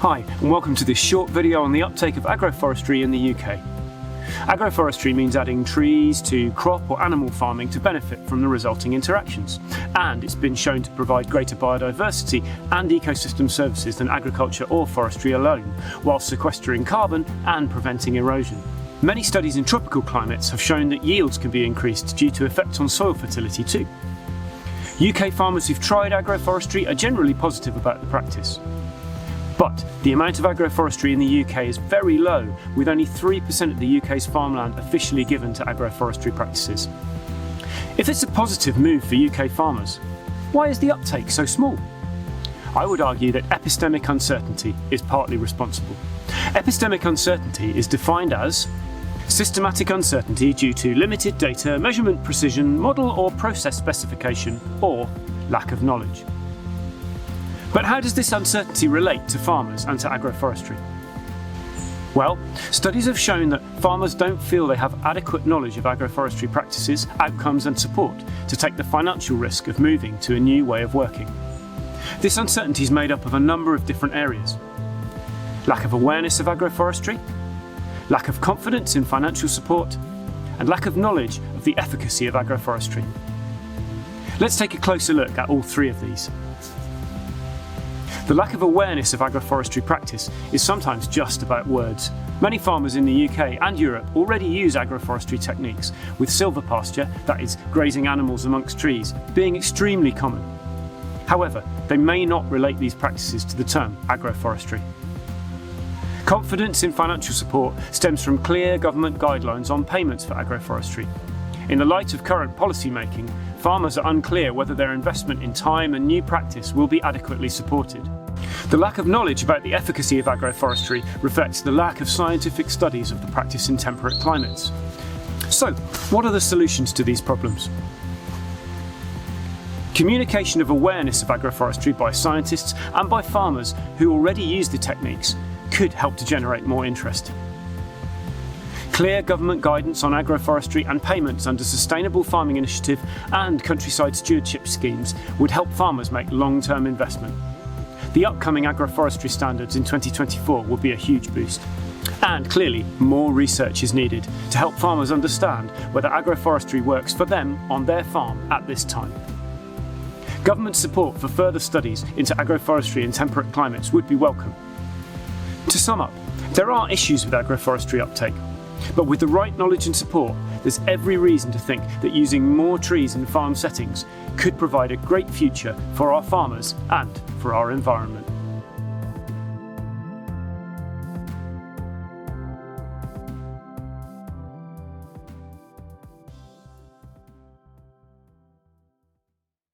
Hi, and welcome to this short video on the uptake of agroforestry in the UK. Agroforestry means adding trees to crop or animal farming to benefit from the resulting interactions, and it's been shown to provide greater biodiversity and ecosystem services than agriculture or forestry alone, while sequestering carbon and preventing erosion. Many studies in tropical climates have shown that yields can be increased due to effects on soil fertility too. UK farmers who've tried agroforestry are generally positive about the practice. But the amount of agroforestry in the UK is very low, with only 3% of the UK's farmland officially given to agroforestry practices. If it's a positive move for UK farmers, why is the uptake so small? I would argue that epistemic uncertainty is partly responsible. Epistemic uncertainty is defined as systematic uncertainty due to limited data, measurement precision, model or process specification, or lack of knowledge. But how does this uncertainty relate to farmers and to agroforestry? Well, studies have shown that farmers don't feel they have adequate knowledge of agroforestry practices, outcomes and support to take the financial risk of moving to a new way of working. This uncertainty is made up of a number of different areas. Lack of awareness of agroforestry, lack of confidence in financial support, and lack of knowledge of the efficacy of agroforestry. Let's take a closer look at all three of these. The lack of awareness of agroforestry practice is sometimes just about words. Many farmers in the UK and Europe already use agroforestry techniques, with silver pasture, that is, grazing animals amongst trees, being extremely common. However, they may not relate these practices to the term agroforestry. Confidence in financial support stems from clear government guidelines on payments for agroforestry. In the light of current policy making, farmers are unclear whether their investment in time and new practice will be adequately supported. The lack of knowledge about the efficacy of agroforestry reflects the lack of scientific studies of the practice in temperate climates. So, what are the solutions to these problems? Communication of awareness of agroforestry by scientists and by farmers who already use the techniques could help to generate more interest. Clear government guidance on agroforestry and payments under Sustainable Farming Initiative and countryside stewardship schemes would help farmers make long-term investment. The upcoming agroforestry standards in 2024 will be a huge boost. And clearly, more research is needed to help farmers understand whether agroforestry works for them on their farm at this time. Government support for further studies into agroforestry in temperate climates would be welcome. To sum up, there are issues with agroforestry uptake. But with the right knowledge and support, there's every reason to think that using more trees in farm settings could provide a great future for our farmers and for our environment.